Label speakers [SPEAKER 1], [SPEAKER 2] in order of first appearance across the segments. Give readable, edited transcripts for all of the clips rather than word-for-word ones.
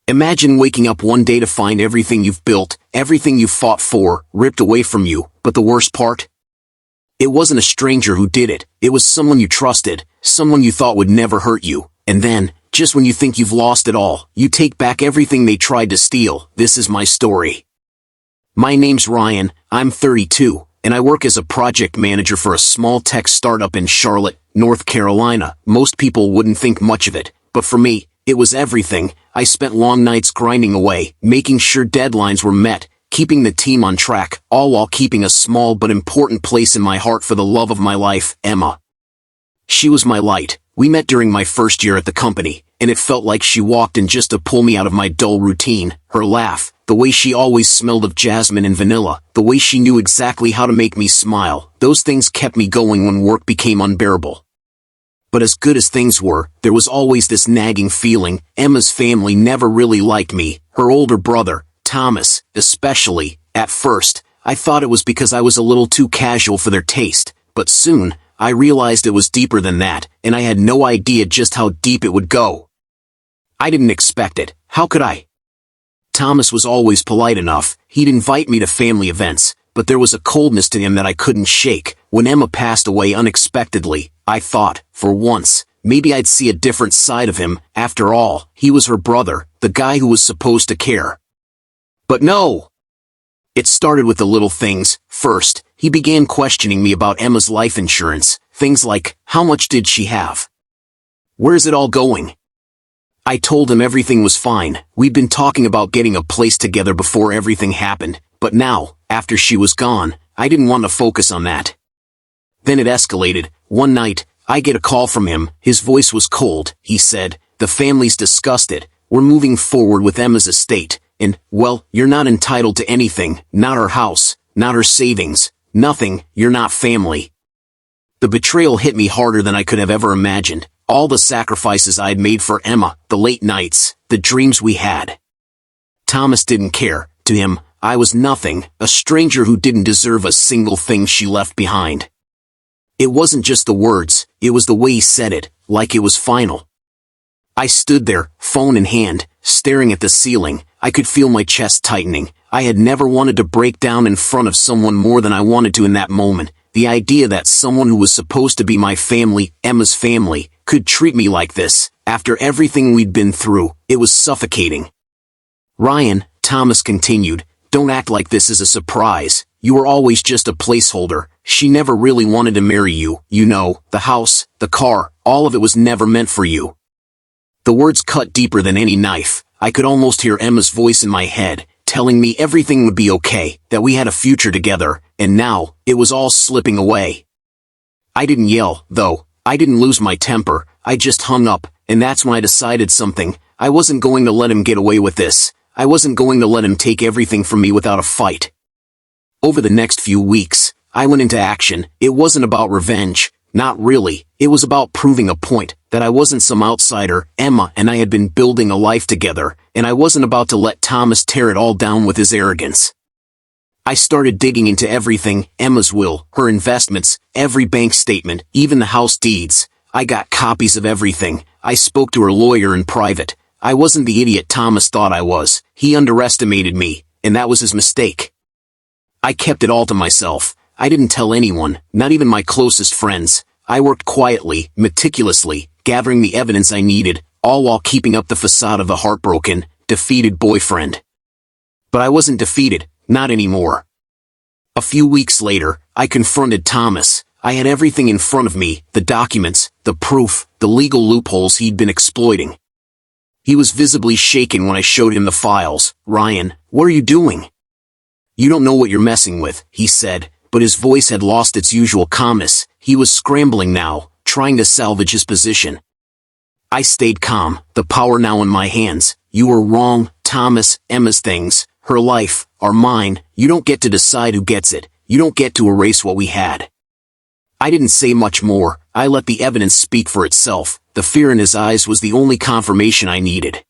[SPEAKER 1] Imagine waking up one day to find everything you've built, everything you've fought for, ripped away from you, but the worst part? It wasn't a stranger who did it, it was someone you trusted, someone you thought would never hurt you, and then, just when you think you've lost it all, you take back everything they tried to steal. This is my story. My name's Ryan, I'm 32, and I work as a project manager for a small tech startup in Charlotte, North Carolina. Most people wouldn't think much of it, but for me, it was everything. I spent long nights grinding away, making sure deadlines were met, keeping the team on track, all while keeping a small but important place in my heart for the love of my life, Emma. She was my light. We met during my first year at the company, and it felt like she walked in just to pull me out of my dull routine. Her laugh, the way she always smelled of jasmine and vanilla, the way she knew exactly how to make me smile, those things kept me going when work became unbearable. But as good as things were, there was always this nagging feeling. Emma's family never really liked me, her older brother, Thomas, especially. At first, I thought it was because I was a little too casual for their taste, but soon, I realized it was deeper than that, and I had no idea just how deep it would go. I didn't expect it. How could I? Thomas was always polite enough. He'd invite me to family events, but there was a coldness to him that I couldn't shake. When Emma passed away unexpectedly, I thought, for once, maybe I'd see a different side of him. After all, he was her brother, the guy who was supposed to care. But no! It started with the little things. First, he began questioning me about Emma's life insurance. Things like, how much did she have? Where's it all going? I told him everything was fine. We'd been talking about getting a place together before everything happened, but now, after she was gone, I didn't want to focus on that. Then it escalated. One night, I get a call from him. His voice was cold. He said, "The family's disgusted. We're moving forward with Emma's estate. And, well, you're not entitled to anything, not her house, not her savings, nothing, you're not family." The betrayal hit me harder than I could have ever imagined. All the sacrifices I'd made for Emma, the late nights, the dreams we had. Thomas didn't care. To him, I was nothing, a stranger who didn't deserve a single thing she left behind. It wasn't just the words, it was the way he said it, like it was final. I stood there, phone in hand, staring at the ceiling. I could feel my chest tightening. I had never wanted to break down in front of someone more than I wanted to in that moment. The idea that someone who was supposed to be my family, Emma's family, could treat me like this, after everything we'd been through, it was suffocating. "Ryan," Thomas continued, "don't act like this is a surprise. You were always just a placeholder. She never really wanted to marry you. You know, the house, the car, all of it was never meant for you." The words cut deeper than any knife. I could almost hear Emma's voice in my head, telling me everything would be okay, that we had a future together, and now, it was all slipping away. I didn't yell, though. I didn't lose my temper. I just hung up, and that's when I decided something. I wasn't going to let him get away with this. I wasn't going to let him take everything from me without a fight. Over the next few weeks, I went into action. It wasn't about revenge. Not really. It was about proving a point, that I wasn't some outsider. Emma and I had been building a life together, and I wasn't about to let Thomas tear it all down with his arrogance. I started digging into everything, Emma's will, her investments, every bank statement, even the house deeds. I got copies of everything. I spoke to her lawyer in private. I wasn't the idiot Thomas thought I was. He underestimated me, and that was his mistake. I kept it all to myself. I didn't tell anyone, not even my closest friends. I worked quietly, meticulously, gathering the evidence I needed, all while keeping up the facade of a heartbroken, defeated boyfriend. But I wasn't defeated, not anymore. A few weeks later, I confronted Thomas. I had everything in front of me, the documents, the proof, the legal loopholes he'd been exploiting. He was visibly shaken when I showed him the files. "Ryan, what are you doing? You don't know what you're messing with," he said, but his voice had lost its usual calmness. He was scrambling now, trying to salvage his position. I stayed calm, the power now in my hands. "You were wrong, Thomas. Emma's things, her life, are mine. You don't get to decide who gets it. You don't get to erase what we had." I didn't say much more. I let the evidence speak for itself. The fear in his eyes was the only confirmation I needed.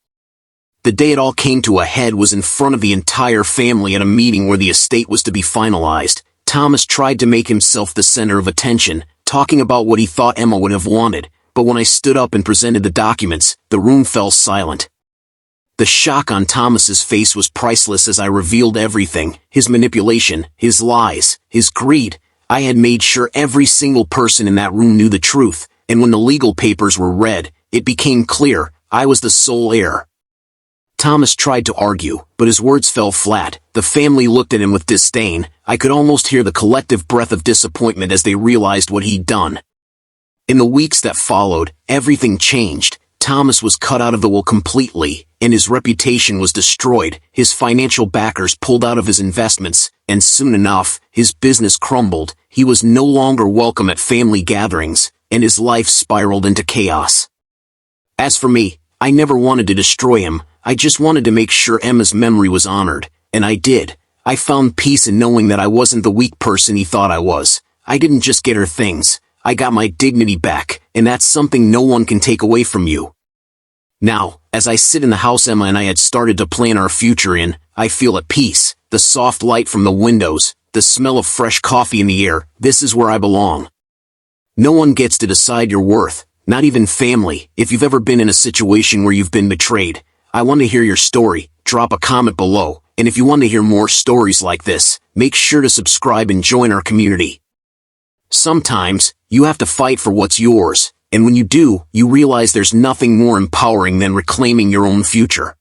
[SPEAKER 1] The day it all came to a head was in front of the entire family at a meeting where the estate was to be finalized. Thomas tried to make himself the center of attention, talking about what he thought Emma would have wanted, but when I stood up and presented the documents, the room fell silent. The shock on Thomas's face was priceless as I revealed everything: his manipulation, his lies, his greed. I had made sure every single person in that room knew the truth, and when the legal papers were read, it became clear I was the sole heir. Thomas tried to argue, but his words fell flat. The family looked at him with disdain. I could almost hear the collective breath of disappointment as they realized what he'd done. In the weeks that followed, everything changed. Thomas was cut out of the will completely, and his reputation was destroyed. His financial backers pulled out of his investments, and soon enough, his business crumbled. He was no longer welcome at family gatherings, and his life spiraled into chaos. As for me, I never wanted to destroy him. I just wanted to make sure Emma's memory was honored, and I did. I found peace in knowing that I wasn't the weak person he thought I was. I didn't just get her things. I got my dignity back, and that's something no one can take away from you. Now, as I sit in the house Emma and I had started to plan our future in, I feel at peace. The soft light from the windows, the smell of fresh coffee in the air. This is where I belong. No one gets to decide your worth, not even family. If you've ever been in a situation where you've been betrayed, I want to hear your story. Drop a comment below, and if you want to hear more stories like this, make sure to subscribe and join our community. Sometimes, you have to fight for what's yours, and when you do, you realize there's nothing more empowering than reclaiming your own future.